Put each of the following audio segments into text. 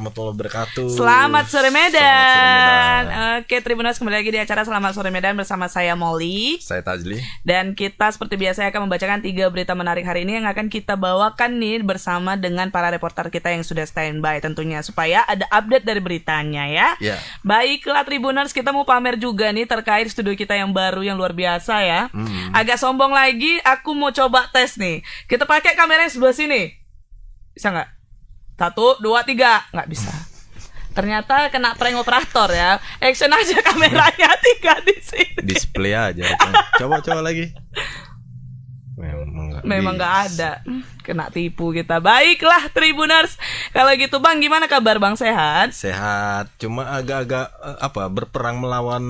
warahmatullahi wabarakatuh. Selamat sore Medan. Selamat sore Medan. Oke, Tribuners, kembali lagi di acara Selamat Sore Medan bersama saya Molly. Saya Tajli. Dan kita seperti biasa akan membacakan 3 berita menarik hari ini yang akan kita bawakan nih bersama dengan para reporter kita yang sudah standby tentunya, supaya ada update dari beritanya ya. Ya. Baiklah Tribuners, kita mau pamer juga nih terkait studio kita yang baru yang luar biasa ya. Agak sombong lagi, aku mau coba tes nih. Kita pakai kamera yang sebelah sini. Bisa nggak? 1, 2, 3. Nggak bisa. Ternyata kena prank operator ya. Action aja kameranya 3 di sini. Display aja. Coba lagi. Memang nggak ada. Kena tipu kita. Baiklah Tribuners. Kalau gitu Bang, gimana kabar Bang? Sehat? Sehat. Cuma agak-agak berperang melawan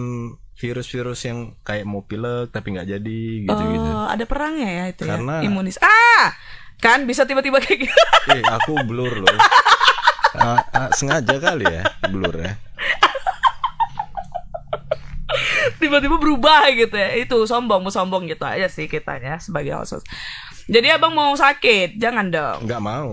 virus-virus yang kayak mau pilek tapi nggak jadi gitu-gitu. Oh, ada perangnya ya itu. Karena ya. Imunis. Kan bisa tiba-tiba kayak gitu. Aku blur loh. Sengaja kali ya blur ya. Tiba-tiba berubah gitu ya. Itu sombong gitu aja sih kitanya sebagai host. Jadi abang mau sakit, jangan dong. Nggak mau.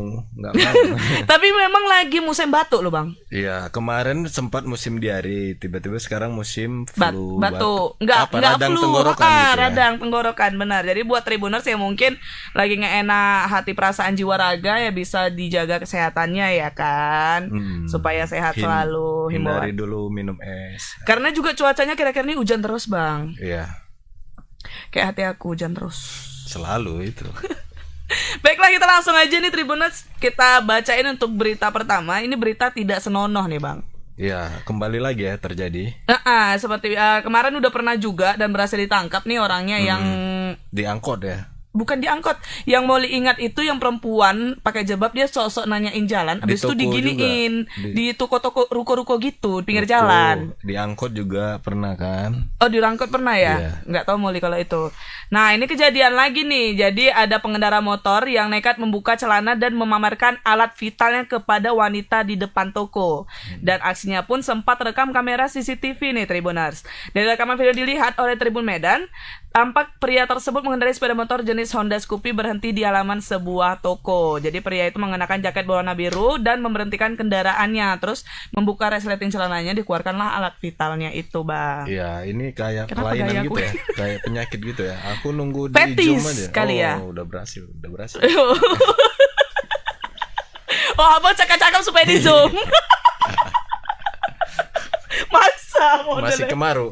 Tapi memang lagi musim batuk loh bang. Iya, kemarin sempat musim diare, tiba-tiba sekarang musim flu. Batuk. Nggak radang flu. Tenggorokan gitu ya? Radang tenggorokan, benar. Jadi buat Tribuners yang mungkin lagi nggak enak hati perasaan jiwa raga ya bisa dijaga kesehatannya ya kan, supaya sehat selalu. Hindari dulu minum es. Karena juga cuacanya kira-kira ini hujan terus bang. Iya. Kayak hati aku hujan terus. Selalu itu. Baiklah, kita langsung aja nih Tribuners. Kita bacain untuk berita pertama. Ini berita tidak senonoh nih bang. Iya, kembali lagi ya terjadi. Seperti kemarin udah pernah juga dan berhasil ditangkap nih orangnya yang diangkut ya. Bukan diangkut. Yang Molly ingat itu yang perempuan pakai jilbab, dia sok-sok nanyain jalan, habis itu diginiin di toko-toko ruko-ruko gitu pinggir jalan. Diangkut juga pernah kan? Oh, dirangkut pernah ya? Iya. Nggak tahu Molly kalau itu. Nah, ini kejadian lagi nih. Jadi ada pengendara motor yang nekat membuka celana dan memamerkan alat vitalnya kepada wanita di depan toko. Dan aksinya pun sempat rekam kamera CCTV nih Tribuners. Dari rekaman video dilihat oleh Tribun Medan, tampak pria tersebut mengendarai sepeda motor jenis Honda Scoopy berhenti di halaman sebuah toko. Jadi pria itu mengenakan jaket berwarna biru dan memberhentikan kendaraannya. Terus membuka resleting celananya, dikeluarkanlah alat vitalnya itu, Bang. Iya, ini kayak Kenapa kelainan gitu gue? ya. Kayak penyakit gitu ya. Aku nunggu di Fetis Zoom aja. kali ya. Udah berhasil. Oh, abang cakap-cakap supaya di zoom. Maksa modelnya. Masih kemaru.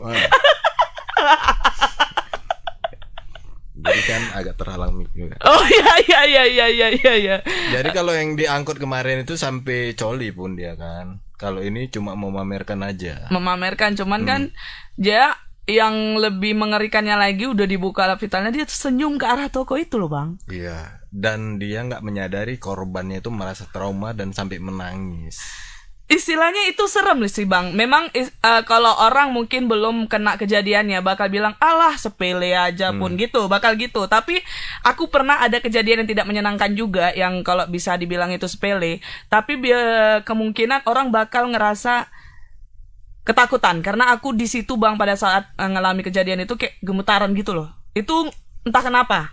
Jadi kan agak terhalang mic juga. Oh iya. Jadi kalau yang diangkut kemarin itu sampai coli pun dia kan. Kalau ini cuma mau memamerkan aja. Memamerkan, cuman kan dia yang lebih mengerikannya lagi udah dibuka alat vitalnya, dia senyum ke arah toko itu loh bang. Iya. Dan dia nggak menyadari korbannya itu merasa trauma dan sampai menangis. Istilahnya itu serem sih bang. Memang kalau orang mungkin belum kena kejadiannya bakal bilang alah sepele aja pun gitu, bakal gitu. Tapi aku pernah ada kejadian yang tidak menyenangkan juga, yang kalau bisa dibilang itu sepele, tapi kemungkinan orang bakal ngerasa ketakutan. Karena aku di situ bang pada saat ngalami kejadian itu kayak gemetaran gitu loh. Itu entah kenapa.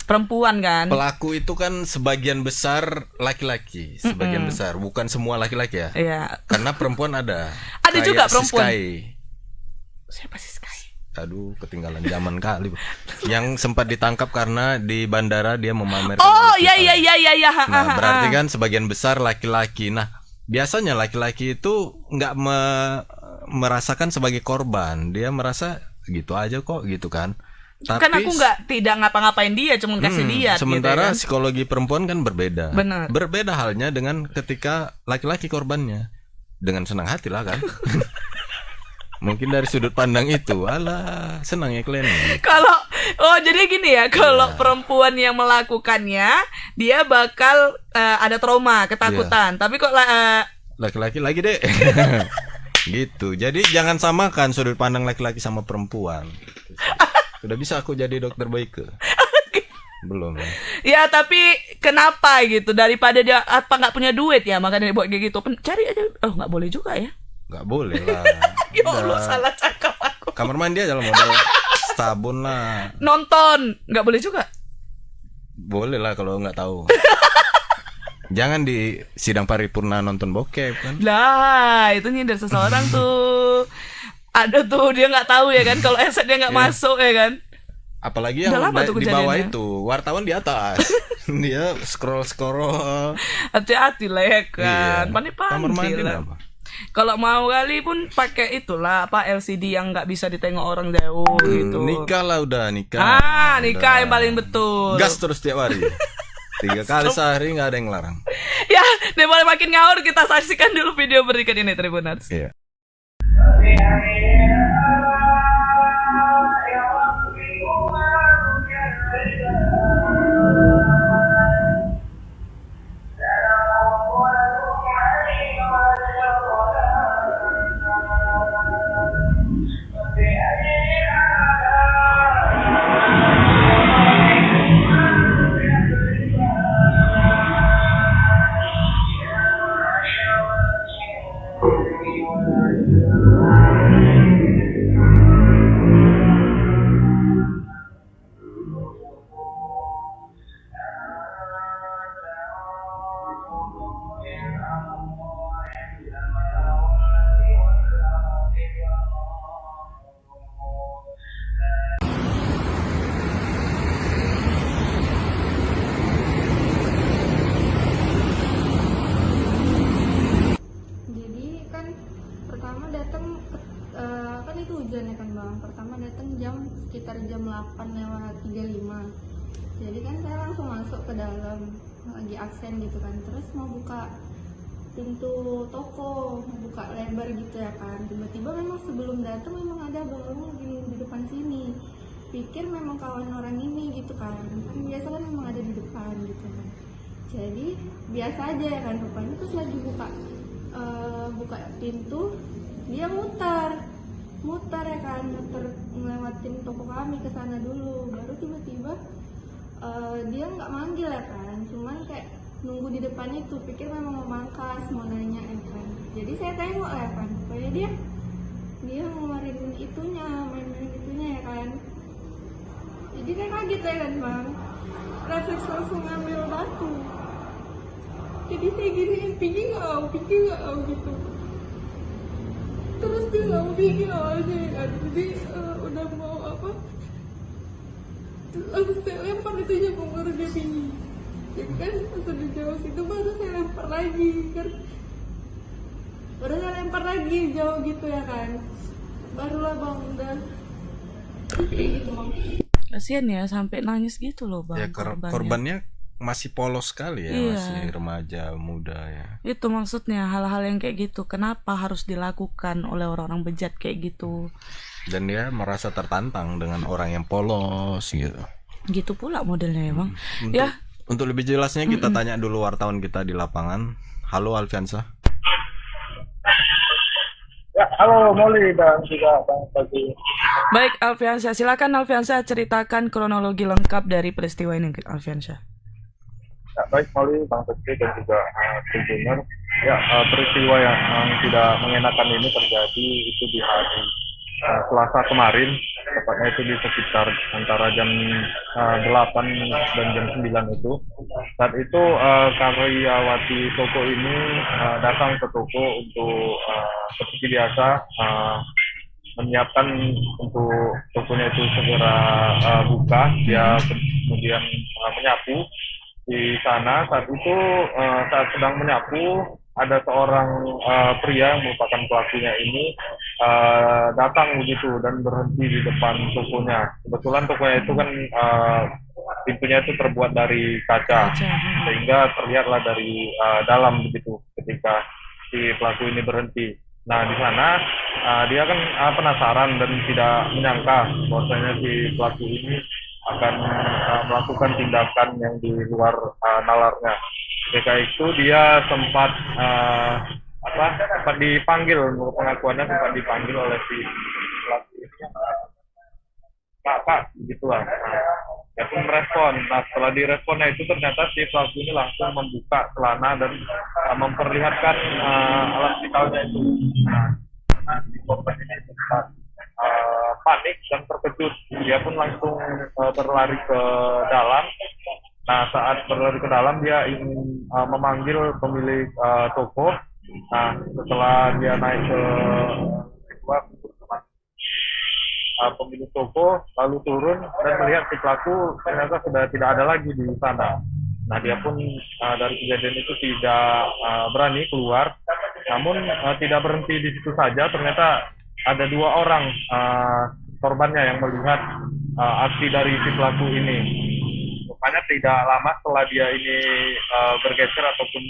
Perempuan kan. Pelaku itu kan sebagian besar laki-laki, sebagian besar, bukan semua laki-laki ya. Iya. Karena perempuan ada. Ada juga perempuan. Si Sky. Siapa sih Sky? Aduh, ketinggalan zaman kali. Yang sempat ditangkap karena di bandara dia memamerkan. Oh, iya. Nah, berarti kan sebagian besar laki-laki. Nah, biasanya laki-laki itu nggak merasakan sebagai korban. Dia merasa gitu aja kok, gitu kan. Tapi, kan aku tidak ngapa-ngapain dia, cuma kasih lihat. Sementara gitu, kan? Psikologi perempuan kan berbeda. Benar. Berbeda halnya dengan ketika laki-laki korbannya. Dengan senang hati lah kan. Mungkin dari sudut pandang itu, alah senang ya kalian. Jadi gini ya, kalau perempuan yang melakukannya, dia bakal ada trauma, ketakutan. Tapi kok laki-laki lagi deh. Gitu. Jadi jangan samakan sudut pandang laki-laki sama perempuan. Udah bisa aku jadi dokter Boyke? Belum ya? Ya tapi kenapa gitu? Daripada dia nggak punya duit ya, makanya dia buat kayak gitu. Cari aja. Oh nggak boleh juga ya? Nggak boleh lah. Ya Allah, salah cakap aku. Kamar mandi aja lah, modal sabun lah. Nonton nggak boleh juga? Boleh lah kalau nggak tahu. Jangan di sidang paripurna nonton bokep kan. Lah, itu nyindir seseorang tuh. Ada tuh dia nggak tahu ya kan kalau headset dia nggak masuk ya kan. Apalagi yang Udah lama tuh di bawah kejadiannya. itu, wartawan di atas. Dia scroll. Hati-hati lah ya kan. Iya. Pandai-pandai Kamar mandi lah. apa? Kalau mau kali pun pakai itulah apa LCD yang nggak bisa ditengok orang jauh gitu. Nikah lah udah nikah. Nikah yang paling betul. Gas terus tiap hari. 3 kali sehari nggak ada yang larang. Ya, daripada makin ngawur kita saksikan dulu video berikut ini Tribuners. Iya. Jadi kan pertama datang kan itu hujan ya kan bang. Pertama datang sekitar jam 8:35. Jadi kan saya langsung masuk ke dalam lagi aksen gitu kan. Terus mau buka pintu toko, mau buka lebar gitu ya kan. Tiba-tiba memang sebelum datang memang ada abang-abang lagi nunggu di depan sini. Pikir memang kawan orang ini gitu kan. Kan biasa kan memang ada di depan gitu kan. Jadi biasa aja ya kan rupanya. Terus lagi buka pintu, dia muter ya kan, muter ngelewatin toko kami ke sana dulu. Baru tiba-tiba dia nggak manggil ya kan, cuman kayak nunggu di depan itu. Pikir memang mau mangkas, mau nanya ya kan. Jadi saya tengok ya kan, pokoknya dia ngeluarin itunya, main-main itunya ya kan. Jadi saya kaget ya kan bang, refleks langsung ngambil batu. Jadi saya giniin, pergi nggak gitu. Terus dia nggak mau pergi aja kan. Jadi udah mau apa, langsung saya lempar itu aja baru dia pergi. Jadi kan pas udah jauh situ baru saya lempar lagi kan. Baru saya lempar lagi jauh gitu ya kan. Barulah bang udah kayak gitu bang. Kasian ya sampai nangis gitu loh bang. Ya korbannya masih polos sekali ya, Iya. masih remaja muda ya. Itu maksudnya hal-hal yang kayak gitu. Kenapa harus dilakukan oleh orang-orang bejat kayak gitu? Dan dia merasa tertantang dengan orang yang polos gitu. Gitu pula modelnya ya bang. Untuk, Ya. untuk lebih jelasnya kita tanya dulu wartawan kita di lapangan. Halo Alfiansa. Ya, halo Molly dan juga Bang Pagi. Baik Alfiansyah, silakan Alfiansyah ceritakan kronologi lengkap dari peristiwa ini Alfiansyah. Ya, baik Molly, Bang Pagi dan juga Tribunner. Ya, peristiwa yang tidak mengenakan ini terjadi itu di hari Selasa kemarin, tepatnya itu di sekitar antara jam 8 dan jam 9 itu. Saat itu karyawati toko ini datang ke toko untuk seperti biasa menyiapkan untuk tokonya itu segera buka. Dia kemudian menyapu di sana. Saat itu saat sedang menyapu ada seorang pria yang merupakan pelakunya ini datang begitu dan berhenti di depan tokonya. Kebetulan tokonya itu kan pintunya itu terbuat dari kaca, sehingga terlihatlah dari dalam begitu ketika si pelaku ini berhenti. Nah di sana dia kan penasaran dan tidak menyangka bahwasanya si pelaku ini akan melakukan tindakan yang di luar nalarnya. Ketika itu dia sempat dipanggil, menurut pengakuannya sempat dipanggil oleh si pelaku ini. Pak, begitulah. Dia pun merespon. Nah, setelah diresponnya itu ternyata si pelaku ini langsung membuka celana dan memperlihatkan alat vitalnya itu. Nah, karena si korban ini sempat panik dan terkejut. Dia pun langsung berlari ke dalam Nah, saat berlari ke dalam dia ingin memanggil pemilik toko. Nah, setelah dia naik ke pemilik toko, lalu turun dan melihat si pelaku ternyata sudah tidak ada lagi di sana. Nah, dia pun dari kejadian itu tidak berani keluar. Namun tidak berhenti di situ saja, ternyata ada 2 orang korbannya yang melihat aksi dari si pelaku ini. Rupanya tidak lama setelah dia ini bergeser ataupun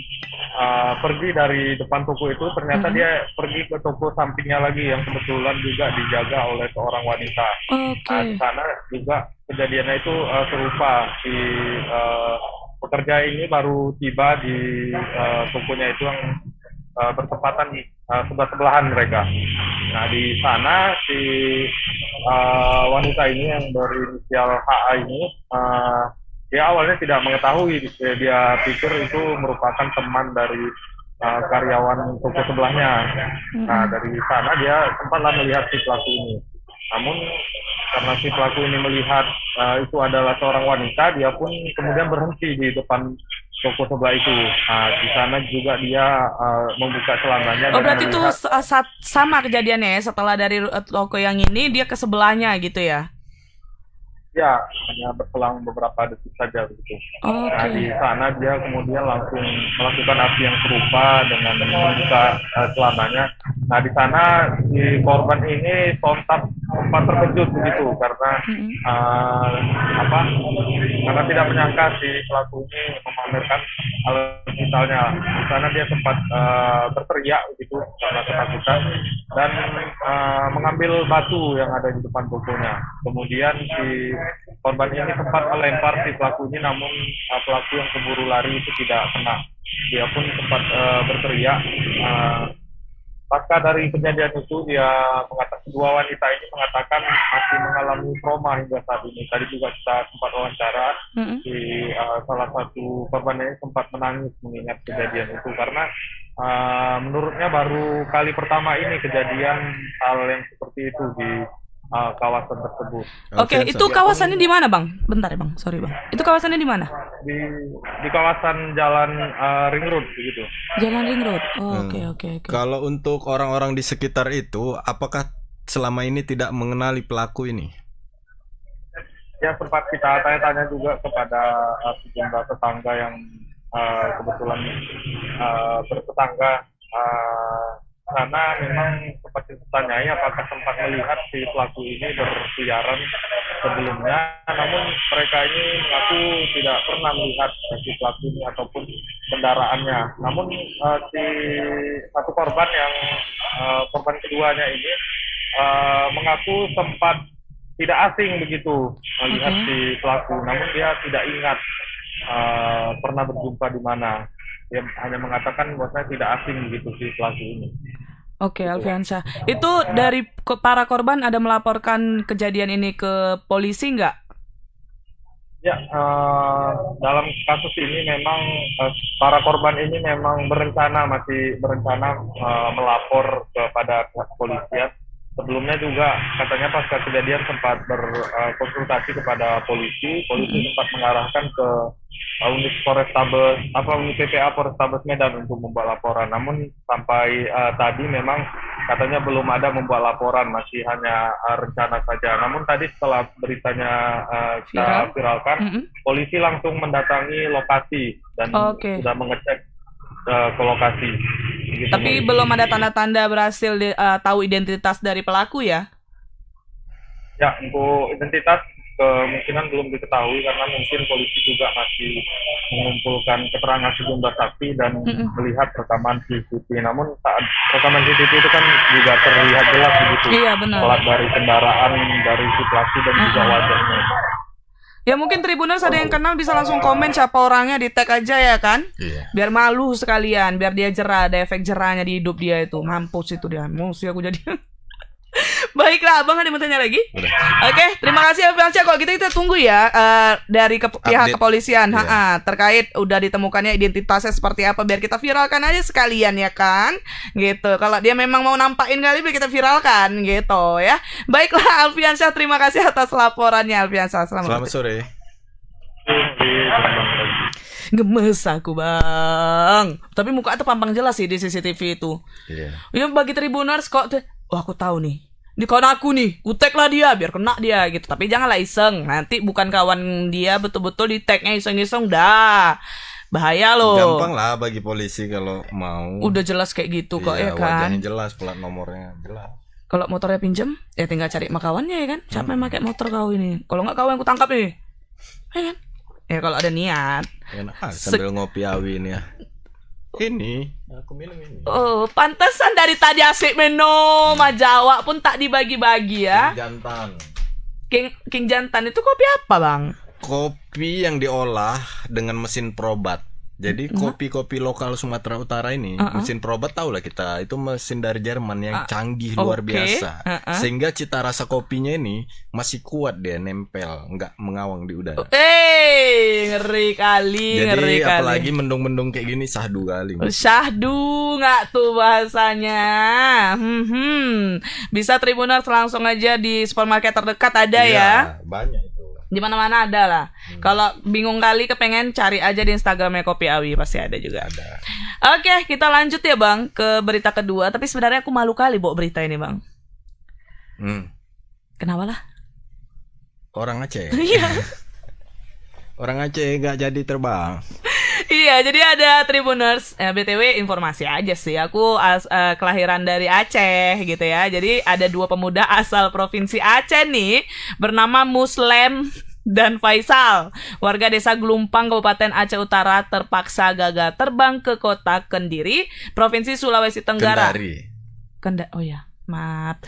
pergi dari depan toko itu, ternyata dia pergi ke toko sampingnya lagi yang kebetulan juga dijaga oleh seorang wanita. Nah, di sana juga kejadiannya itu serupa. Si pekerja ini baru tiba di tokonya itu yang bertepatan sebelah-sebelahan mereka. Nah, di sana si wanita ini yang berinisial HA ini dia awalnya tidak mengetahui, dia pikir itu merupakan teman dari karyawan toko sebelahnya. Nah, dari sana dia sempatlah melihat si pelaku ini. Namun karena si pelaku ini melihat itu adalah seorang wanita, dia pun kemudian berhenti di depan toko sebelah itu. Nah, di sana juga dia membuka celananya. Oh, berarti itu sama kejadiannya ya, setelah dari toko yang ini dia ke sebelahnya gitu ya? Ya, hanya berselang beberapa detik saja begitu. Nah, di sana dia kemudian langsung melakukan aksi yang serupa dengan membuka celananya. Nah, di sana si korban ini sontak sempat terkejut begitu karena karena tidak menyangka si pelaku ini memamerkan alat vitalnya. Di sana dia sempat berteriak begitu karena ketakutan dan mengambil batu yang ada di depan tokonya. Kemudian si korban ini sempat melempar si pelaku ini, namun pelaku yang keburu lari itu tidak kena. Dia pun sempat berteriak. Pasca dari kejadian itu, dia mengatakan, 2 wanita ini mengatakan masih mengalami trauma hingga saat ini. Tadi juga kita sempat wawancara, salah satu korban ini sempat menangis mengingat kejadian itu karena menurutnya baru kali pertama ini kejadian hal yang seperti itu di kawasan tersebut. Oke, itu kawasannya di mana, Bang? Bentar ya, Bang. Sorry, Bang. Itu kawasannya di mana? Di kawasan Jalan Ring Road begitu. Jalan Ring Road. Oke. Kalau untuk orang-orang di sekitar itu, apakah selama ini tidak mengenali pelaku ini? Ya, sempat kita tanya-tanya juga kepada sejumlah tetangga yang kebetulan bertetangga karena memang sempat ditanyai apakah sempat melihat si pelaku ini berkeliaran sebelumnya, namun mereka ini mengaku tidak pernah melihat si pelaku ini ataupun kendaraannya. Namun si satu korban yang korban keduanya ini mengaku sempat tidak asing begitu melihat si pelaku, namun dia tidak ingat pernah berjumpa di mana. Dia hanya mengatakan bahwasanya tidak asing begitu si pelaku ini. Oke, Alfiansyah. Itu dari para korban ada melaporkan kejadian ini ke polisi nggak? Ya, dalam kasus ini memang para korban ini memang masih berencana melapor kepada pihak kepolisian. Sebelumnya juga katanya pasca kejadian sempat berkonsultasi kepada polisi sempat mengarahkan ke unit PPA Polrestabes Medan untuk membuat laporan. Namun sampai tadi memang katanya belum ada membuat laporan, masih hanya rencana saja. Namun tadi setelah beritanya kita viralkan, polisi langsung mendatangi lokasi dan sudah mengecek ke lokasi. Gitu. Tapi belum ada tanda-tanda berhasil tahu identitas dari pelaku ya? Ya, untuk identitas kemungkinan belum diketahui karena mungkin polisi juga masih mengumpulkan keterangan sejumlah saksi dan melihat rekaman CCTV. Namun saat rekaman CCTV itu kan juga terlihat jelas begitu. Iya, benar. Plat dari kendaraan dari si pelaku dan juga wajahnya. Ya mungkin Tribuners ada yang kenal bisa langsung komen siapa orangnya, di tag aja ya kan? Iya. Biar malu sekalian, biar dia jerah, ada efek jerahnya di hidup dia itu. Mampus itu dia, emosi aku jadi. Baiklah, Abang ada yang mau tanya lagi? Udah. Oke, terima kasih Alfiansyah. Kalau gitu kita tunggu ya dari pihak kepolisian terkait udah ditemukannya identitasnya seperti apa, biar kita viralkan aja sekalian ya kan? Gitu. Kalau dia memang mau nampakin kali biar kita viralkan gitu ya. Baiklah Alfiansyah, terima kasih atas laporannya Alfiansyah. Selamat sore. Bang Roy. Gemes aku bang. Tapi muka tuh pampang jelas sih di CCTV itu. Iya. Ya bagi Tribuners kok tuh, oh aku tahu nih. Ini kawan aku nih, ku tag lah dia biar kena dia gitu. Tapi janganlah iseng. Nanti bukan kawan dia betul-betul di tagnya iseng-iseng dah. Bahaya loh. Gampang lah bagi polisi kalau mau. Udah jelas kayak gitu kok ya Iya, kan. wajahnya jelas, plat nomornya jelas. Kalau motornya pinjem, ya tinggal cari makawannya ya kan. Siapa yang pakai motor kau ini? Kalau nggak kau yang ku tangkap nih. Ya kan? Ya kalau ada niat. Enak sambil ngopi awi ini ya. Ini aku minum ini. Oh, pantesan dari tadi asik minum. Jawa pun tak dibagi-bagi ya. Jantan. King Jantan itu kopi apa, Bang? Kopi yang diolah dengan mesin probat. Jadi kopi-kopi lokal Sumatera Utara ini, mesin probat tahu lah kita, itu mesin dari Jerman yang canggih luar biasa. Sehingga cita rasa kopinya ini masih kuat, dia nempel, nggak mengawang di udara. Ngeri kali, Jadi ngeri kali. apalagi mendung-mendung kayak gini syahdu kali. Syahdu nggak tuh bahasanya? Bisa Tribuners langsung aja di supermarket terdekat ada ya. Banyak itu. Di mana-mana ada lah. Kalau bingung kali kepengen cari aja di Instagramnya Kopi Awi pasti ada juga. Ada. Oke, kita lanjut ya Bang ke berita kedua. Tapi sebenarnya aku malu kali bawa berita ini Bang. Kenapa lah? Orang Aceh. Iya. Orang Aceh nggak jadi terbang. Iya, jadi ada Tribuners. BTW informasi aja sih. Aku kelahiran dari Aceh gitu ya. Jadi ada 2 pemuda asal provinsi Aceh nih bernama Muslim dan Faisal. Warga desa Gelumpang, Kabupaten Aceh Utara terpaksa gagal terbang ke kota Kendiri, Provinsi Sulawesi Tenggara. Oh ya. Maaf.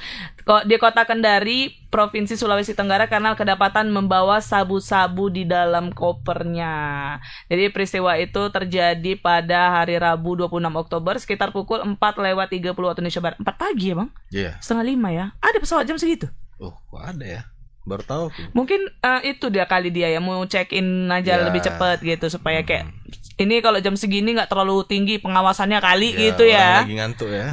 Di kota Kendari, Provinsi Sulawesi Tenggara karena kedapatan membawa sabu-sabu di dalam kopernya. Jadi peristiwa itu terjadi pada hari Rabu 26 Oktober sekitar pukul 4:30 waktu Indonesia Barat. 4 pagi ya Bang? Iya. 4:30 ya. Ada pesawat jam segitu? Oh, kok ada ya? Baru tahu aku. Mungkin itu dia kali dia ya mau check in aja Ya. lebih cepat gitu supaya kayak ini kalau jam segini nggak terlalu tinggi pengawasannya kali Ya, gitu ya. orang lagi ngantuk ya.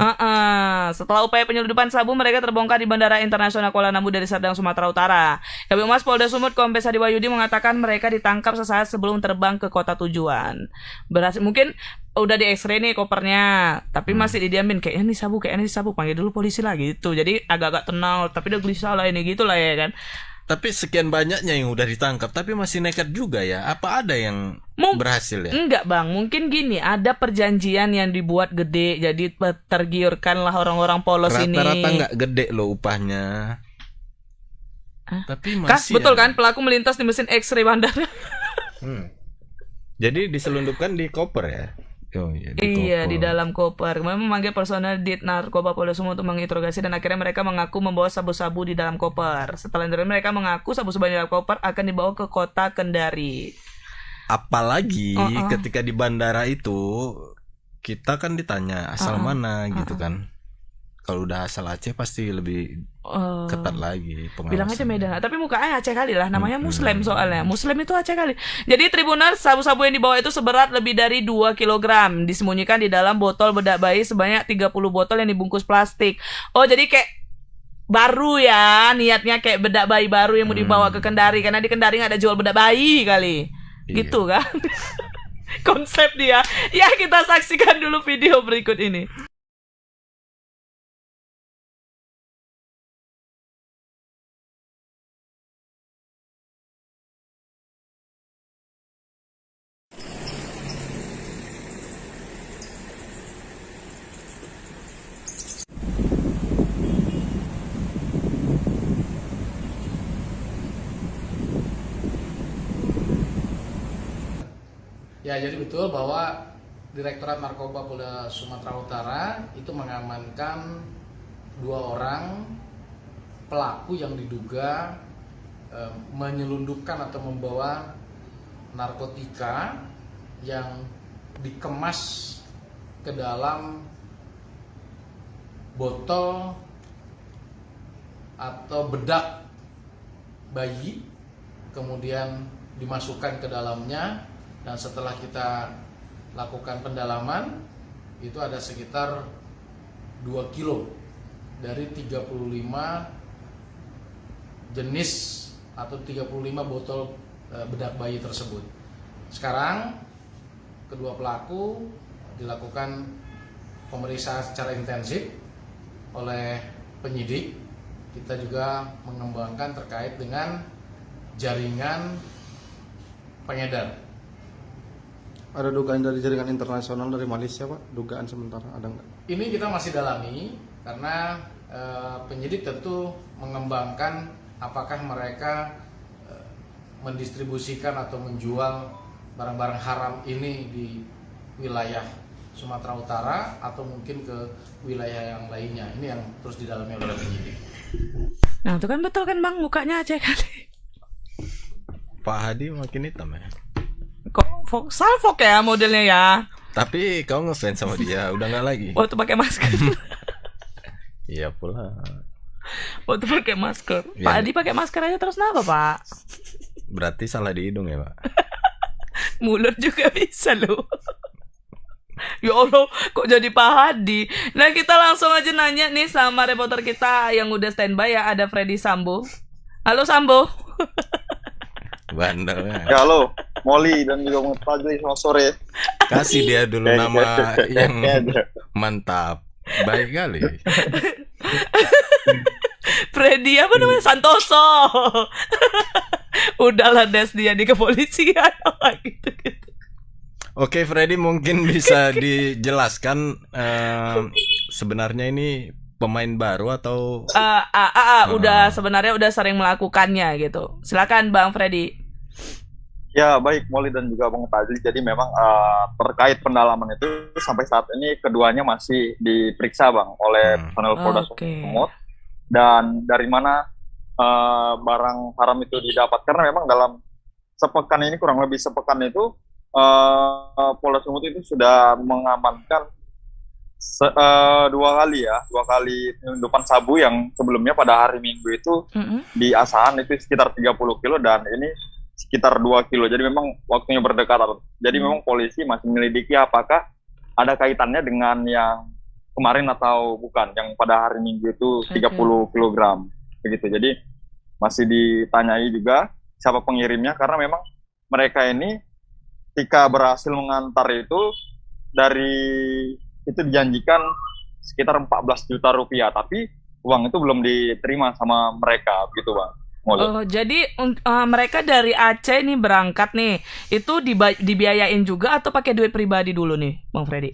Setelah upaya penyelundupan sabu, mereka terbongkar di Bandara Internasional Kuala Namu dari Serdang, Sumatera Utara. Kabid Humas Polda Sumut Kombes Hadi Wahyudi mengatakan mereka ditangkap sesaat sebelum terbang ke kota tujuan. Berhasil mungkin udah di X-ray nih kopernya, tapi masih didiamin kayaknya nih sabu, panggil dulu polisi lagi gitu. Jadi agak-agak tenang, tapi udah gelisah lah ini gitu lah ya kan. Tapi sekian banyaknya yang udah ditangkap, tapi masih nekat juga ya. Apa ada yang berhasil ya? Enggak Bang, mungkin gini, ada perjanjian yang dibuat gede, jadi tergiurkanlah orang-orang polos ini. Rata-rata nggak gede loh upahnya. Tapi masih Betul ada. kan, pelaku melintas di mesin X-ray bandara. Jadi diselundupkan di koper ya? Oh, iya, Iya, koper. di dalam koper. Kemudian memanggil personel Dit Narkoba Polda Sumut untuk menginterogasi dan akhirnya mereka mengaku membawa sabu-sabu di dalam koper. Setelah itu mereka mengaku sabu-sabu di dalam koper akan dibawa ke kota Kendari. Apalagi ketika di bandara itu kita kan ditanya asal mana gitu kan. Kalau udah asal Aceh pasti lebih ketat lagi pengawasan. Bilang aja Medan, tapi mukanya Aceh kali lah, namanya Muslim soalnya. Muslim itu Aceh kali. Jadi Tribuners, sabu-sabu yang dibawa itu seberat lebih dari 2 kg, disembunyikan di dalam botol bedak bayi sebanyak 30 botol yang dibungkus plastik. Oh, jadi kayak baru ya, niatnya kayak bedak bayi baru yang mau dibawa ke Kendari karena di Kendari nggak ada jual bedak bayi kali. Iya. Gitu kan. Konsep dia. Ya, kita saksikan dulu video berikut ini. Ya, jadi betul bahwa Direktorat Narkoba Polda Sumatera Utara itu mengamankan 2 orang pelaku yang diduga menyelundupkan atau membawa narkotika yang dikemas ke dalam botol atau bedak bayi, kemudian dimasukkan ke dalamnya. Dan setelah kita lakukan pendalaman, itu ada sekitar 2 kilo dari 35 jenis atau 35 botol bedak bayi tersebut. Sekarang kedua pelaku dilakukan pemeriksaan secara intensif oleh penyidik. Kita juga mengembangkan terkait dengan jaringan pengedar. Ada dugaan dari jaringan internasional dari Malaysia, Pak? Dugaan sementara ada nggak? Ini kita masih dalami karena penyidik tentu mengembangkan apakah mereka mendistribusikan atau menjual barang-barang haram ini di wilayah Sumatera Utara atau mungkin ke wilayah yang lainnya. Ini yang terus didalami oleh penyidik. Nah, itu kan betul kan Bang, mukanya Aceh kali. Pak Hadi makin hitam ya. Kok salfok ya modelnya ya. Tapi kau ngefans sama dia, udah nggak lagi. Waktu pakai masker. Iya pula. Waktu pakai masker. Iya. Pak Adi pakai masker aja terus kenapa, Pak? Berarti salah di hidung ya, Pak. Mulut juga bisa loh. Ya Allah, kok jadi Pak Hadi. Nah, kita langsung aja nanya nih sama reporter kita yang udah standby ya, ada Freddy Sambo. Halo Sambo. Bandelnya. Ya halo, Molly dan juga Bang Fadli, selamat sore. Kasih dia dulu nama yang mantap. Baik kali. Freddy apa namanya? Santoso. Udahlah Des, dia di kepolisian gitu. Oke, Freddy mungkin bisa dijelaskan sebenarnya ini pemain baru atau udah sebenarnya udah sering melakukannya gitu. Silakan Bang Freddy. Ya baik, Molly dan juga Bang Fadli. Jadi memang terkait pendalaman itu sampai saat ini keduanya masih diperiksa Bang oleh personel Polda Sumut. Dan dari mana barang haram itu didapat, karena memang dalam sepekan ini, kurang lebih sepekan itu Polda Sumut itu sudah mengamankan dua kali penyelundupan sabu yang sebelumnya pada hari Minggu itu di Asahan itu sekitar 30 kilo dan ini sekitar 2 kilo. Jadi memang waktunya berdekatan. Jadi memang polisi masih menyelidiki apakah ada kaitannya dengan yang kemarin atau bukan, yang pada hari Minggu itu 30 kilogram begitu. Jadi masih ditanyai juga siapa pengirimnya, karena memang mereka ini ketika berhasil mengantar itu itu dijanjikan sekitar 14 juta rupiah, tapi uang itu belum diterima sama mereka begitu Bang. Oh, jadi mereka dari Aceh nih berangkat nih, itu dibiayain juga atau pakai duit pribadi dulu nih Bang Freddy?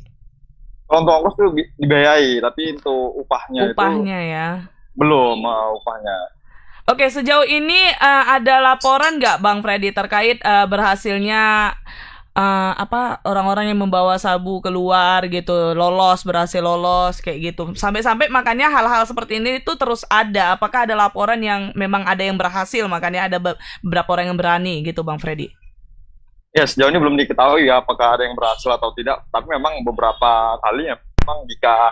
Untuk ongkos tuh dibiayai, tapi untuk upahnya itu ya belum upahnya. Oke, sejauh ini ada laporan nggak Bang Freddy terkait berhasilnya orang-orang yang membawa sabu keluar gitu, berhasil lolos kayak gitu. Sampai-sampai makanya hal-hal seperti ini itu terus ada. Apakah ada laporan yang memang ada yang berhasil, makanya ada beberapa orang yang berani gitu Bang Freddy? Ya, sejauh ini belum diketahui ya apakah ada yang berhasil atau tidak. Tapi memang beberapa kali ya, memang jika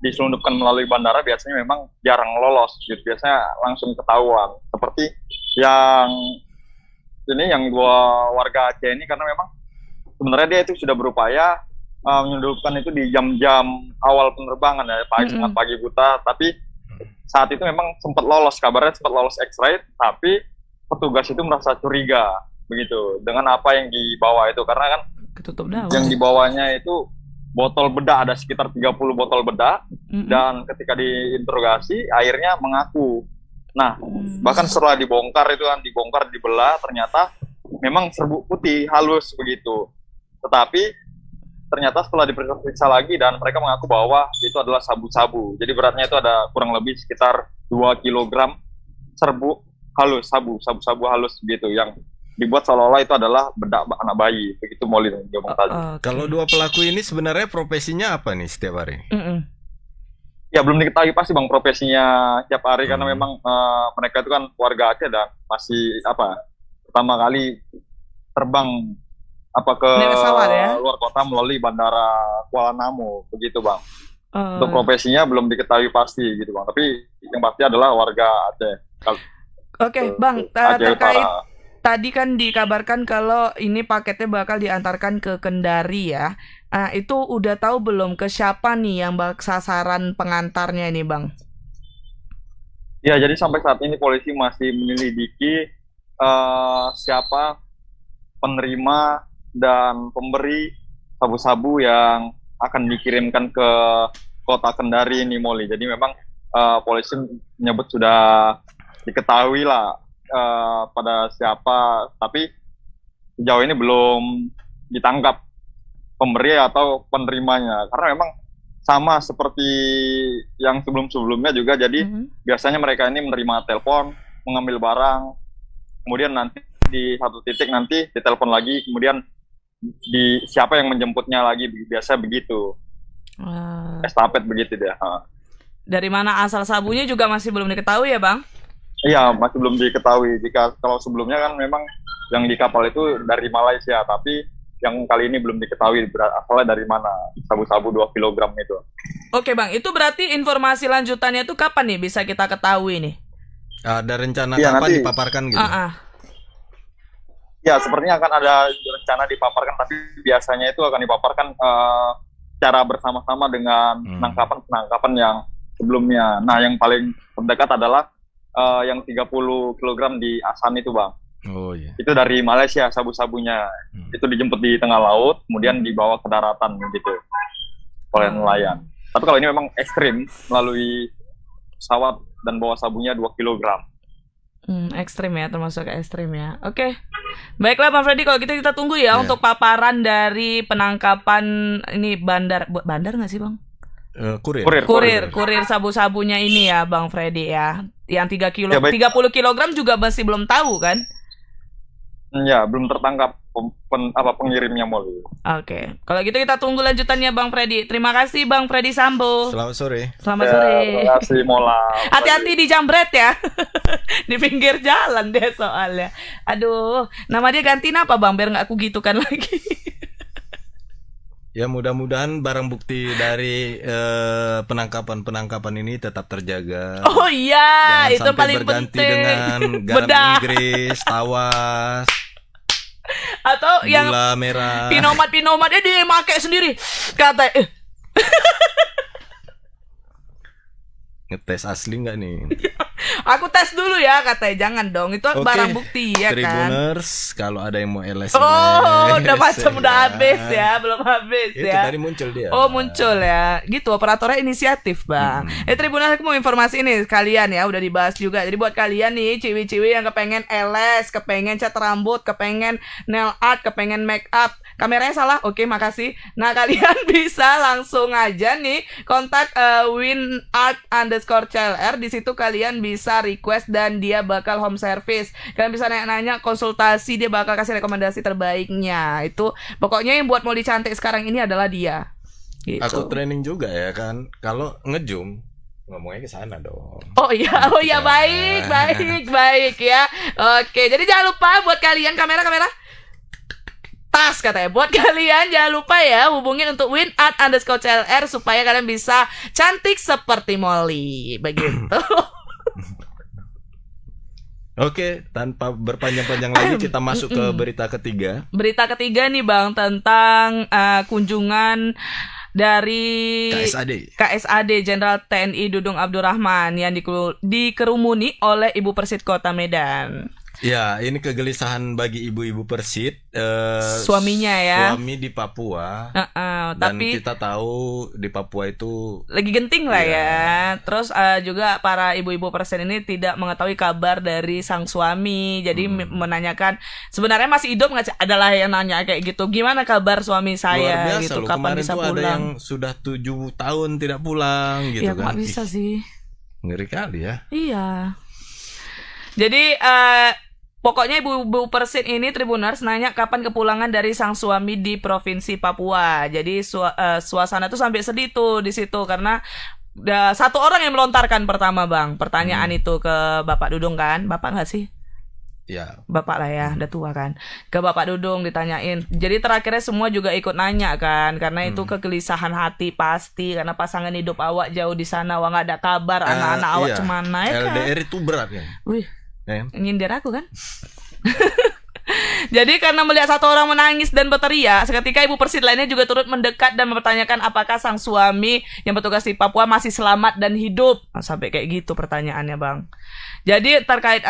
diselundupkan melalui bandara biasanya memang jarang lolos gitu. Biasanya langsung ketahuan. Seperti yang dua warga Aceh ini, karena memang sebenarnya dia itu sudah berupaya menyelundupkan itu di jam-jam awal penerbangan ya, sangat pagi buta, tapi saat itu memang sempat lolos, kabarnya sempat lolos X-ray, tapi petugas itu merasa curiga begitu dengan apa yang dibawa itu, karena kan ketutup daun. Yang dibawanya itu botol bedak, ada sekitar 30 botol bedak, dan ketika diinterogasi akhirnya mengaku. Nah, bahkan setelah dibongkar, dibelah, ternyata memang serbuk putih halus begitu. Tetapi ternyata setelah diperiksa lagi dan mereka mengaku bahwa itu adalah sabu-sabu. Jadi beratnya itu ada kurang lebih sekitar 2 kg serbuk halus, sabu-sabu halus gitu, yang dibuat seolah-olah itu adalah bedak anak bayi. Begitu Molly dan Bang tadi. Kalau dua pelaku ini sebenarnya profesinya apa nih setiap hari? Ya belum diketahui pasti Bang profesinya setiap hari, karena memang mereka itu kan warga Aceh dan masih pertama kali terbang ke luar kota melalui bandara Kuala Namu begitu Bang. Untuk profesinya belum diketahui pasti gitu Bang, tapi yang pasti adalah warga Aceh. Oke, Bang, terkait tadi kan dikabarkan kalau ini paketnya bakal diantarkan ke Kendari ya. Itu udah tahu belum ke siapa nih yang sasaran pengantarnya ini Bang? Ya, jadi sampai saat ini polisi masih menyelidiki siapa penerima dan pemberi sabu-sabu yang akan dikirimkan ke kota Kendari ini, Molly. Jadi memang polisi menyebut sudah diketahui lah pada siapa, tapi sejauh ini belum ditangkap pemberi atau penerimanya, karena memang sama seperti yang sebelum-sebelumnya juga. Jadi biasanya mereka ini menerima telepon, mengambil barang, kemudian nanti di satu titik nanti ditelepon lagi, kemudian di siapa yang menjemputnya lagi, biasa begitu. Estafet begitu dia. Dari mana asal sabunya juga masih belum diketahui ya, Bang? Iya, masih belum diketahui. Kalau sebelumnya kan memang yang di kapal itu dari Malaysia, tapi yang kali ini belum diketahui asalnya dari mana sabu-sabu 2 kg itu. Oke Bang, itu berarti informasi lanjutannya itu kapan nih bisa kita ketahui nih? Ada rencana Ya, kapan nanti dipaparkan gitu? Ya, sepertinya akan ada rencana dipaparkan, tapi biasanya itu akan dipaparkan secara bersama-sama dengan penangkapan yang sebelumnya. Nah, yang paling terdekat adalah yang 30 kg di Asan itu, Bang. Oh iya. Itu dari Malaysia sabu-sabunya. Itu dijemput di tengah laut, kemudian dibawa ke daratan gitu oleh nelayan. Tapi kalau ini memang ekstrim, melalui pesawat dan bawa sabunya 2 kg. Ekstrim ya, termasuk ekstrim ya. Oke. Baiklah Bang Freddy, kalau gitu kita tunggu ya untuk paparan dari penangkapan ini bandar nggak sih Bang? Kurir sabu-sabunya ini ya Bang Freddy ya. Yang 30 kg juga masih belum tahu kan? Ya, belum tertangkap pengirimnya, Molly. Oke. Kalau gitu kita tunggu lanjutannya Bang Freddy. Terima kasih Bang Freddy Sambo. Selamat sore. Selamat sore. Terima kasih Mola. Hati-hati di jambret ya. Di pinggir jalan dia soalnya. Aduh, nama dia gantiin apa Bang biar nggak aku gitukan lagi. Ya mudah-mudahan barang bukti dari penangkapan ini tetap terjaga. Oh iya, jangan itu sampai paling berganti penting. dengan garam Inggris, tawas, atau yang gula merah. pinomatnya dia pakai sendiri. Kata Ngetes asli nggak nih? Aku tes dulu ya, katanya jangan dong. Itu barang bukti ya kan. Tribuners, kalau ada yang mau LS. Udah macam udah habis ya, belum habis itu ya. tadi muncul dia. Oh muncul ya, gitu operatornya inisiatif Bang. Tribuners aku mau informasi ini kalian ya, udah dibahas juga. Jadi buat kalian nih, ciwi-ciwi yang kepengen LS, kepengen cat rambut, kepengen nail art, kepengen make up, kameranya salah, oke makasih. Nah kalian bisa langsung aja nih kontak winart_CLR. Di situ kalian bisa request dan dia bakal home service. Kalian bisa nanya-nanya, konsultasi, dia bakal kasih rekomendasi terbaiknya. Itu pokoknya yang buat Molly cantik sekarang ini adalah dia. Gitu. Aku training juga ya kan. Kalau ngezoom ngomongnya ke sana dong. Oh iya baik ya. Oke, jadi jangan lupa buat kalian kamera tas katanya. Buat kalian jangan lupa ya hubungin untuk winart_CLR supaya kalian bisa cantik seperti Molly. Begitu. Oke, tanpa berpanjang-panjang lagi kita masuk ke berita ketiga. Berita ketiga nih Bang tentang kunjungan dari KSAD Jenderal TNI Dudung Abdurrahman yang dikerumuni oleh Ibu Persit Kota Medan. Ya, ini kegelisahan bagi ibu-ibu Persit. Suaminya ya. Suami di Papua. Dan tapi kita tahu di Papua itu lagi genting lah ya. Terus juga para ibu-ibu Persit ini tidak mengetahui kabar dari sang suami. Jadi menanyakan sebenarnya masih hidup nggak sih? Adalah yang nanya kayak gitu. Gimana kabar suami saya? Luar biasa gitu. loh. Kapan Kemarin bisa tuh pulang? ada yang sudah 7 tahun tidak pulang gitu ya, kan. Nggak bisa sih. Ngeri kali ya. Iya. Jadi pokoknya ibu-ibu Persit ini Tribuners nanya kapan kepulangan dari sang suami di Provinsi Papua. Jadi suasana tuh sampai sedih tuh di situ karena satu orang yang melontarkan pertama Bang pertanyaan itu ke Bapak Dudung kan. Bapak nggak sih? Ya. Bapak lah ya, udah tua kan. Ke Bapak Dudung ditanyain. Jadi terakhirnya semua juga ikut nanya kan, karena itu kegelisahan hati pasti karena pasangan hidup awak jauh di sana, wah nggak ada kabar anak-anak awak cemana ya kan. LDR itu berat kan. Wih. Nyindir aku kan. Jadi karena melihat satu orang menangis dan berteriak, seketika ibu persit lainnya juga turut mendekat dan mempertanyakan apakah sang suami yang bertugas di Papua masih selamat dan hidup. Nah, sampai kayak gitu pertanyaannya, Bang. Jadi terkait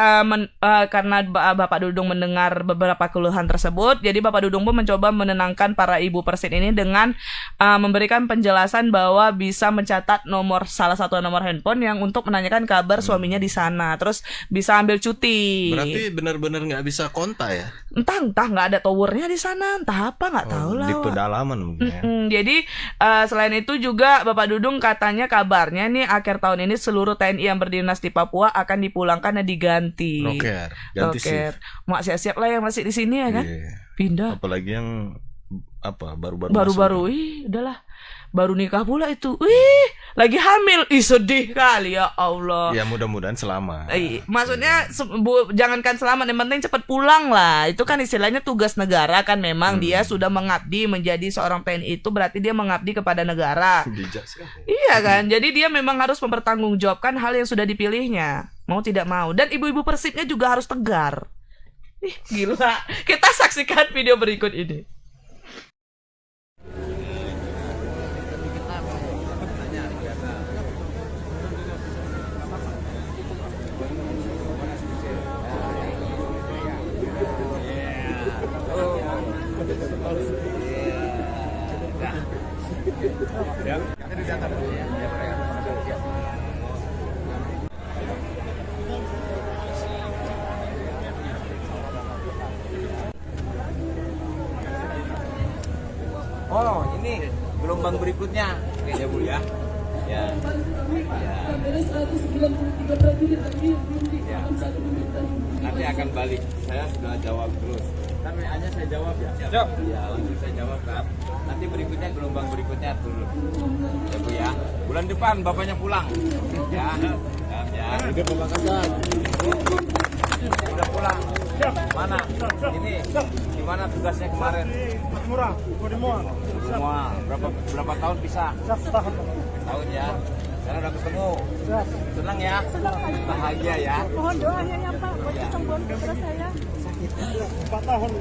karena Bapak Dudung mendengar beberapa keluhan tersebut, jadi Bapak Dudung pun mencoba menenangkan para ibu persit ini dengan memberikan penjelasan bahwa bisa mencatat salah satu nomor handphone yang untuk menanyakan kabar suaminya di sana, terus bisa ambil cuti. Berarti benar-benar nggak bisa kontak ya? Entah nggak ada towernya di sana, entah apa nggak tahu lah. Di pedalaman mungkin ya. Jadi selain itu juga Bapak Dudung katanya kabarnya nih akhir tahun ini seluruh TNI yang berdinas di Papua akan dipulangkan dan diganti. Ganti shift. Mak siap-siap lah yang masih di sini ya kan? Iya. Pindah. Apalagi yang baru-baru Baru-baru, udahlah. Baru nikah pula itu. Lagi hamil. Sedih kali ya Allah. Ya mudah-mudahan selamat. Maksudnya jangankan selamat, yang penting cepat pulang lah. Itu kan istilahnya tugas negara kan, memang dia sudah mengabdi menjadi seorang TNI, itu berarti dia mengabdi kepada negara. Bijak sih. Iya kan? Jadi dia memang harus mempertanggungjawabkan hal yang sudah dipilihnya, mau tidak mau. Dan ibu-ibu persipnya juga harus tegar. Gila. Kita saksikan video berikut ini. Oh, ini gelombang berikutnya, ya Bu ya. Ya. Nanti akan balik. Saya sudah jawab terus. Kan WA-nya saya jawab ya. Siap. Ya, langsung saya jawab kan. Nanti berikutnya gelombang berikutnya turun. Ya Bu ya. Bulan depan bapaknya pulang. Ya. Ya. Udah pemakaman. Udah pulang. Mana? Ini gimana tugasnya kemarin? Semua. Berapa tahun bisa? Tahun ya. Sekarang udah ketemu. Senang ya? Bahagia ya? Mohon doanya ya Pak buat kesembuhan putra saya. 4 tahun.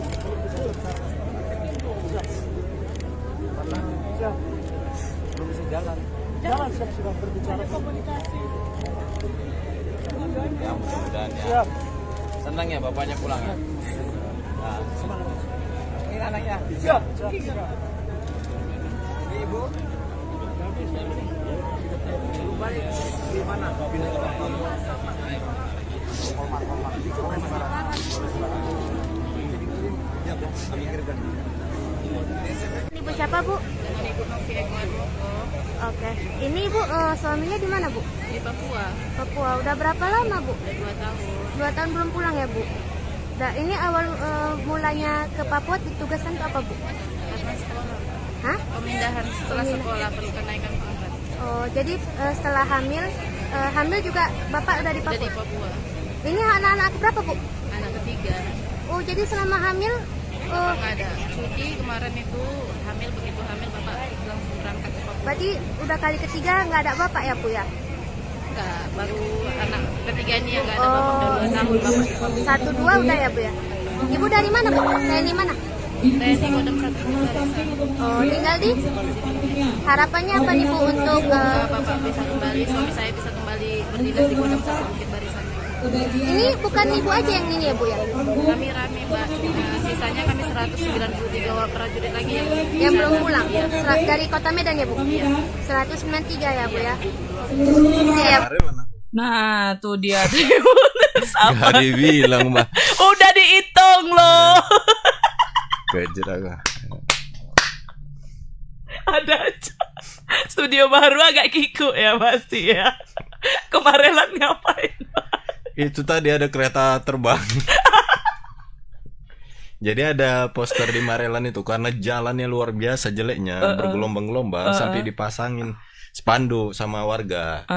Belum bisa jalan. Jalan sudah berbicara. Komunikasi. Ya mudah-mudahan ya. Senang ya bapaknya pulang ya? Nah, ini anaknya. Siap. Ini Ibu. Balik di mana? Pindah ke Bangkok. Ibu siapa Bu? Ibu Novi Ekmar Moko Oke. Ini Ibu suaminya di mana Bu? di Papua. Papua. Udah berapa lama Bu? Udah 2 tahun. 2 tahun belum pulang ya Bu? Ini awal mulanya ke Papua ditugaskan ke apa Bu? Karena sekolah. Hah? Pemindahan setelah sekolah perlu kenaikan pangkat. Oh, jadi setelah hamil juga Bapak udah di Udah di Papua? Papua. Ini anak-anak berapa Bu? Anak ketiga. Oh, jadi selama hamil Bapak nggak ada cuti kemarin itu hamil, begitu hamil Bapak langsung berangkat ke Papua. berarti udah kali ketiga nggak ada Bapak ya Bu ya? Enggak, baru anak ketiga ini yang nggak ada Bapak udah 2 tahun Bapak di Papua. 1, 2 udah ya Bu ya? Ibu dari mana Bu? TNI mana? TNI Kodam 1 Barisan. Oh, tinggal di? Harapannya apa nih Bu untuk Bapak bisa kembali, suami saya bisa kembali berdinas di Kodam 1 Bukit Barisan. ini bukan Ibu aja yang ini ya Bu ya? Kami rame Mbak. Nah, sisanya kami 193 prajurit lagi Yang belum pulang? Iya. Dari Kota Medan ya Bu? 193 ya Bu ya? Siap. Nah, tuh dia. Gak dibilang Mbak. Udah dihitung loh. Kejer. Ada aja. Studio baru agak kiku ya pasti ya. Kemarin ngapain? Itu tadi ada kereta terbang. Jadi ada poster di Marelan itu karena jalannya luar biasa jeleknya, bergelombang-gelombang sampai dipasangin spanduk sama warga.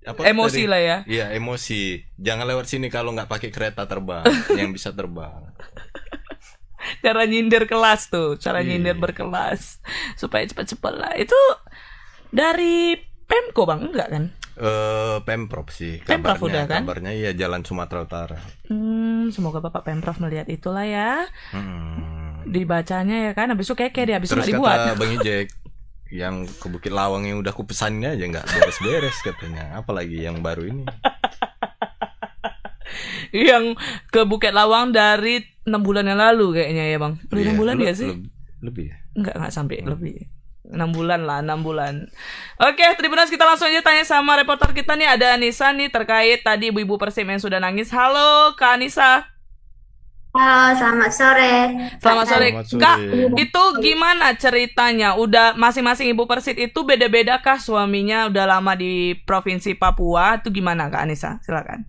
Emosi tadi? lah ya. Iya, emosi. Jangan lewat sini kalau nggak pakai kereta terbang yang bisa terbang. Cara nyindir kelas tuh, cara Iya. nyindir berkelas supaya cepat-cepat lah. Itu dari Pemko Bang, enggak kan? Pemprov sih Pemprov udah kan? Kabarnya iya Jalan Sumatera Utara. Semoga Bapak Pemprov melihat itulah ya. Hmm. Dibacanya ya kan, habis itu keke dia, habis itu Terus nggak dibuat. kata Bang Ijek, yang ke Bukit Lawang yang udah kupesanin aja nggak beres-beres katanya. Apalagi yang baru ini. Yang ke Bukit Lawang dari 6 bulan yang lalu kayaknya ya Bang. Udah 6 bulan ya sih? Lebih ya? Enggak sampai lebih. 6 bulan lah, 6 bulan. Oke, Tribuners, kita langsung aja tanya sama reporter kita nih. Ada Anissa nih terkait tadi ibu-ibu Persib yang sudah nangis. Halo Kak Anissa. Halo, selamat sore. Selamat sore. Selamat sore. Kak, itu gimana ceritanya? Udah masing-masing ibu Persib itu beda-beda kah suaminya udah lama di Provinsi Papua? Itu gimana Kak Anissa? Silakan.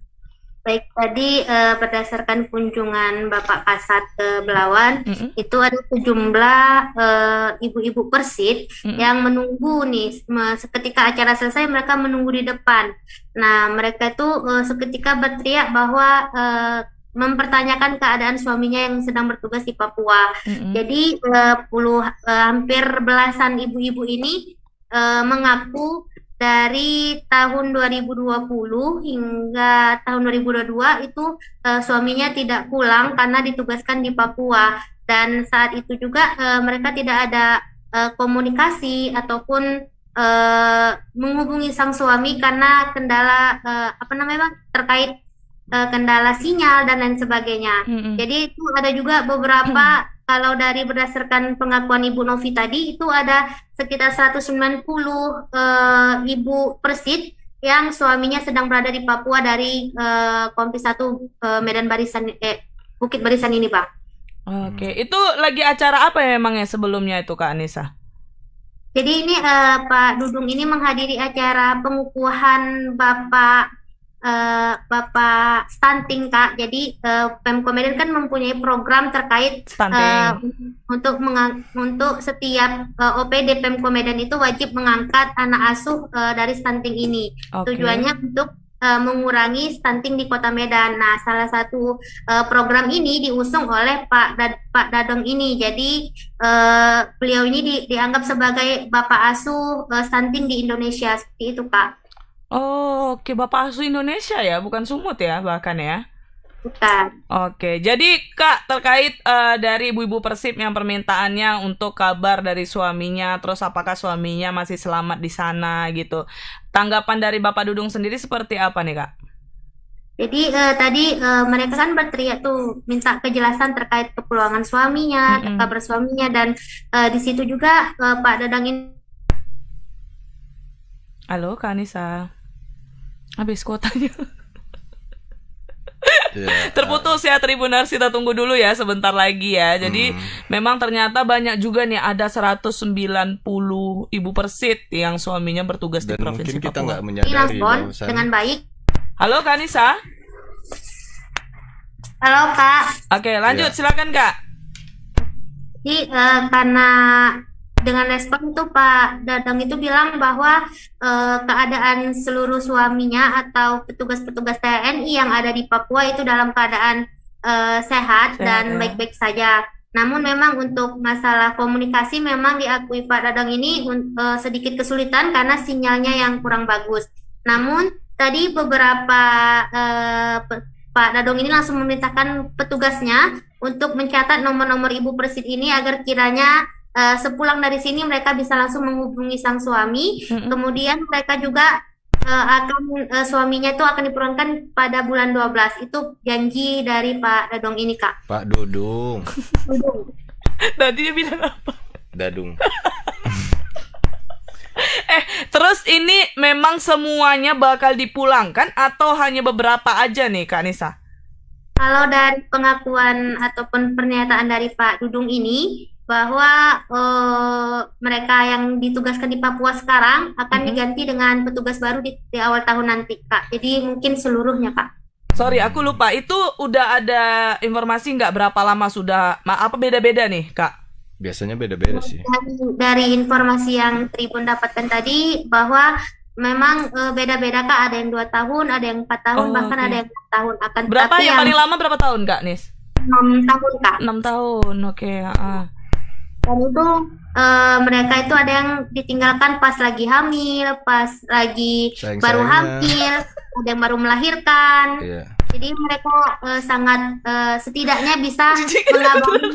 Baik, tadi berdasarkan kunjungan Bapak Kasat ke Belawan, itu ada sejumlah ibu-ibu Persib yang menunggu nih, seketika acara selesai mereka menunggu di depan. Nah, mereka itu seketika berteriak bahwa mempertanyakan keadaan suaminya yang sedang bertugas di Papua. Jadi hampir belasan ibu-ibu ini mengaku dari tahun 2020 hingga tahun 2022 itu suaminya tidak pulang karena ditugaskan di Papua, dan saat itu juga mereka tidak ada komunikasi ataupun menghubungi sang suami karena kendala terkait kendala sinyal dan lain sebagainya. Jadi itu ada juga beberapa kalau dari berdasarkan pengakuan Ibu Novi tadi itu ada sekitar 190 ibu Persib yang suaminya sedang berada di Papua dari Kompi 1 Medan Barisan Bukit Barisan ini, Pak. Oke, itu lagi acara apa ya emangnya sebelumnya itu Kak Anissa? Jadi ini Pak Dudung ini menghadiri acara pengukuhan Bapak stunting, Kak. Jadi Pemko Medan kan mempunyai program terkait untuk setiap OPD Pemko Medan itu wajib mengangkat anak asuh dari stunting ini. Tujuannya untuk mengurangi stunting di Kota Medan. Nah, salah satu program ini diusung oleh Pak Dadong ini. Jadi beliau ini dianggap sebagai bapak asuh stunting di Indonesia, seperti itu, Kak. Oh, oke, Bapak asuh Indonesia ya, bukan Sumut ya bahkan ya? Bukan. Oke, jadi Kak terkait dari ibu-ibu Persib yang permintaannya untuk kabar dari suaminya, terus apakah suaminya masih selamat di sana gitu. Tanggapan dari Bapak Dudung sendiri seperti apa nih Kak? Jadi tadi mereka kan berteriak tuh minta kejelasan terkait kepulangan suaminya, kabar suaminya, dan di situ juga Pak Dadang ini. Halo Kak Anissa. Habis kuotanya. Terputus ya Tribuners, kita tunggu dulu ya sebentar lagi ya. Jadi memang ternyata banyak juga nih, ada 190 ibu Persib yang suaminya bertugas di Provinsi Papua. Mungkin kita nggak menyadari bahwasannya. Dengan baik. Halo Kak Anissa. Halo Kak. Oke, lanjut silakan Kak. Jadi karena dengan respon itu Pak Dadang itu bilang bahwa keadaan seluruh suaminya atau petugas-petugas TNI yang ada di Papua itu dalam keadaan sehat dan baik-baik saja. Namun memang untuk masalah komunikasi memang diakui Pak Dadang ini sedikit kesulitan karena sinyalnya yang kurang bagus. Namun tadi beberapa Pak Dadong ini langsung memerintahkan petugasnya untuk mencatat nomor-nomor ibu Persib ini agar kiranya sepulang dari sini mereka bisa langsung menghubungi sang suami. Kemudian mereka juga suaminya itu akan dipulangkan pada bulan 12. Itu janji dari Pak Dadong ini, Kak. Pak Dudung. Tadi dia bilang apa? Dadung. Terus ini memang semuanya bakal dipulangkan atau hanya beberapa aja nih Kak Anissa? Kalau dari pengakuan ataupun pernyataan dari Pak Dudung ini bahwa mereka yang ditugaskan di Papua sekarang akan diganti dengan petugas baru di awal tahun nanti, Kak. Jadi mungkin seluruhnya, Kak. Sorry, aku lupa. Itu udah ada informasi nggak berapa lama sudah? Apa beda-beda nih, Kak? Biasanya beda-beda sih. Dari informasi yang Tribun dapatkan tadi bahwa memang beda-beda, Kak. Ada yang 2 tahun, ada yang 4 tahun, bahkan ada yang 6 tahun. Berapa yang paling lama berapa tahun, Kak Nis? 6 tahun, Kak. 6 tahun, oke. Dan itu mereka itu ada yang ditinggalkan pas lagi hamil, pas lagi baru hamil, ada yang baru melahirkan. Jadi mereka sangat setidaknya bisa mengabari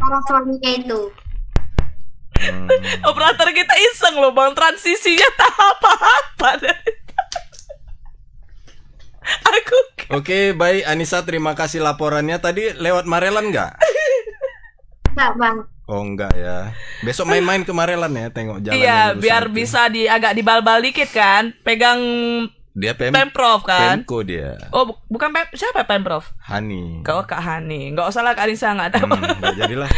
para suaminya itu. Operator kita iseng loh bang, transisinya tak apa-apa. Aku Oke, baik Anissa, terima kasih laporannya. Tadi lewat Marelan nggak? Enggak, Bang. Oh enggak ya. Besok main-main ke Marelan ya, tengok jalan. iya, biar bisa agak dibal-bal dikit kan. Pegang Dia Pemprov kan. Pemko dia. Oh, bukan siapa Pemprov? Hani. Kak Hani. Nggak usah lah Kak Anissa, nggak ada. Nggak jadilah.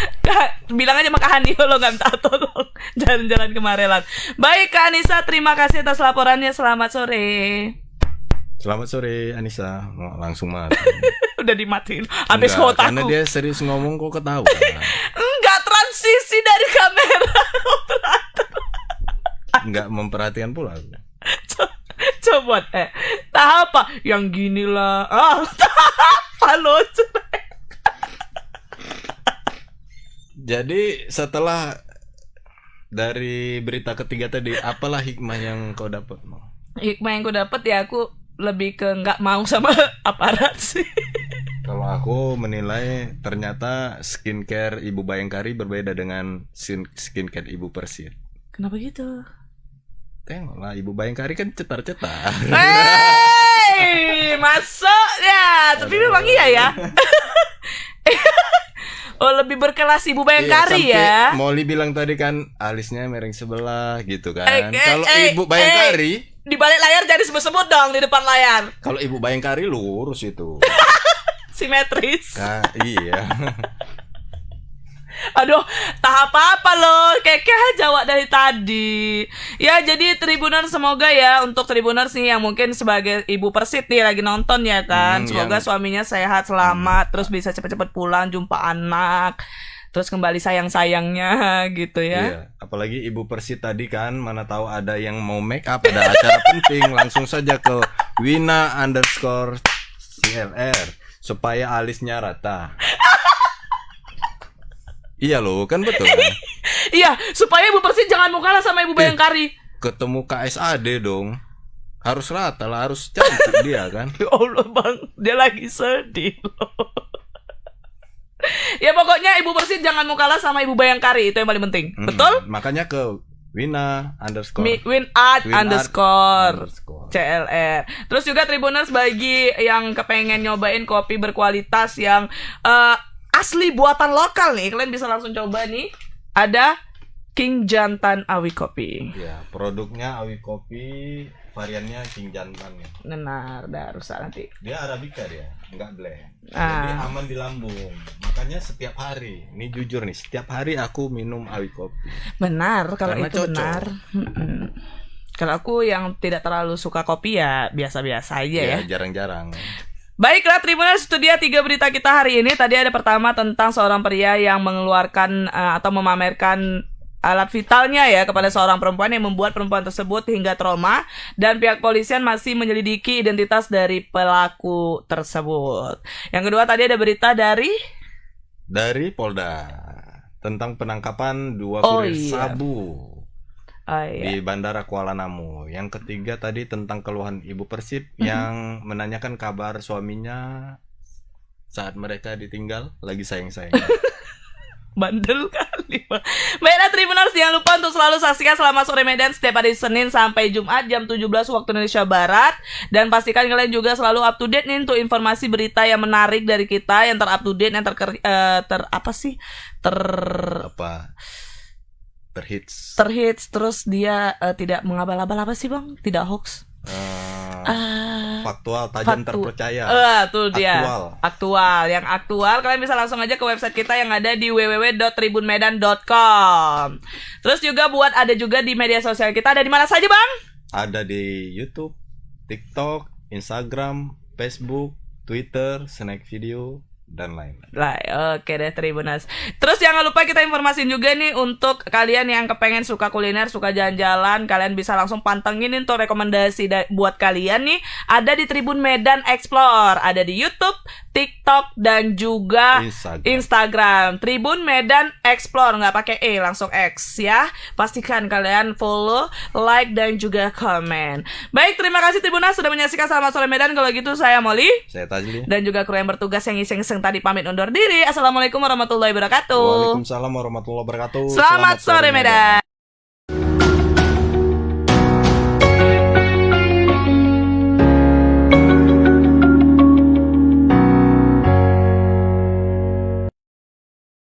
Bilang aja sama Kak Hani kalau nggak minta tolong jalan-jalan ke Marelan. Baik Kak Anissa, terima kasih atas laporannya. Selamat sore. Selamat sore Anissa. Oh, langsung mati. Udah dimatiin. Habis Enggak, kotaku. karena dia serius ngomong kok ketawa. Enggak transisi dari kamera. Enggak memperhatikan pula. Coba tahap apa? Yang gini lah. Tahap apa lo? Jadi setelah dari berita ketiga tadi, apalah hikmah yang kau dapat? Hikmah yang ku dapat ya aku lebih ke nggak mau sama aparat sih. Kalau aku menilai ternyata skincare Ibu Bayangkari berbeda dengan skincare Ibu Persit. Kenapa gitu? Tengoklah Ibu Bayangkari kan cetar-cetar. Hey, masuk ya. Tapi memang iya ya. Oh, lebih berkelas Ibu Bayangkari ya. Molly bilang tadi kan alisnya miring sebelah gitu kan. Kalau Ibu Bayangkari di balik layar jadi sebut-sebut dong di depan layar. Kalau Ibu Bayangkari lurus itu. Simetris. Iya. Aduh, tak apa-apa loh. Kekeh jawab dari tadi. Ya, jadi Tribuners semoga ya untuk Tribuners nih yang mungkin sebagai Ibu Persit nih lagi nonton ya kan. Semoga suaminya sehat, selamat, terus bisa cepet-cepet pulang jumpa anak. Terus kembali sayang-sayangnya gitu ya. Iya, apalagi Ibu Persit tadi kan, mana tahu ada yang mau make up, ada acara penting, langsung saja ke Wina_CLR supaya alisnya rata. Iya loh, kan betul kan? Iya, supaya Ibu Persit jangan mau kalah sama Ibu Bayangkari. Ketemu KSAD dong. Harus rata lah, harus cantik dia kan. Ya Allah bang, dia lagi sedih loh. Ya pokoknya Ibu Persit jangan mau kalah sama Ibu Bayangkari, itu yang paling penting. Betul? Makanya ke Wina_CLR CLR. Terus juga Tribuners bagi yang kepengen nyobain kopi berkualitas yang asli buatan lokal nih, kalian bisa langsung coba nih. Ada King Jantan Awi Kopi. Ya, produknya Awi Kopi, variannya King Jantan ya. Benar, udah rusak nanti. Dia Arabica dia, enggak blend. Jadi aman di lambung. Makanya setiap hari, ini jujur nih, setiap hari aku minum Awi Kopi. Benar, kalau karena itu cocok. Benar. Kalau aku yang tidak terlalu suka kopi ya biasa-biasa aja ya. Jarang-jarang. Baiklah Tribuners, itu dia 3 berita kita hari ini. Tadi ada pertama tentang seorang pria yang mengeluarkan atau memamerkan alat vitalnya ya kepada seorang perempuan yang membuat perempuan tersebut hingga trauma, dan pihak polisian masih menyelidiki identitas dari pelaku tersebut. Yang kedua tadi ada berita dari Polda tentang penangkapan 2 kurir sabu di Bandara Kuala Namu. Yang ketiga tadi tentang keluhan Ibu Persit yang menanyakan kabar suaminya saat mereka ditinggal lagi sayang-sayang. Bandel kali. Baiklah Tribuners, jangan lupa untuk selalu saksikan Selamat Sore Medan setiap hari Senin sampai Jumat jam 17 waktu Indonesia Barat. Dan pastikan kalian juga selalu up to date nih untuk informasi berita yang menarik dari kita, yang ter up to date, yang terhits, terus dia tidak mengabal-abal apa sih bang? Tidak hoax. Faktual, tajam, terpercaya. Tuh dia. Aktual. Yang aktual kalian bisa langsung aja ke website kita yang ada di www.tribunmedan.com. Terus juga ada juga di media sosial kita, ada di mana saja bang? Ada di YouTube, TikTok, Instagram, Facebook, Twitter, Snack Video, dan lain-lain. Oke deh Tribuners. Terus jangan lupa kita informasiin juga nih untuk kalian yang kepengen suka kuliner, suka jalan-jalan, kalian bisa langsung pantengin untuk rekomendasi buat kalian nih. Ada di Tribun Medan Explore, ada di YouTube, TikTok dan juga Instagram. Tribun Medan Explore, nggak pakai E, langsung X ya. Pastikan kalian follow, like dan juga komen. Baik, terima kasih Tribuners sudah menyaksikan Selamat Sore Medan. Kalau gitu saya Molly, saya Tajli, dan juga kru yang bertugas yang iseng-iseng tadi pamit undur diri. Assalamualaikum warahmatullahi wabarakatuh. Waalaikumsalam warahmatullahi wabarakatuh. Selamat sore Medan.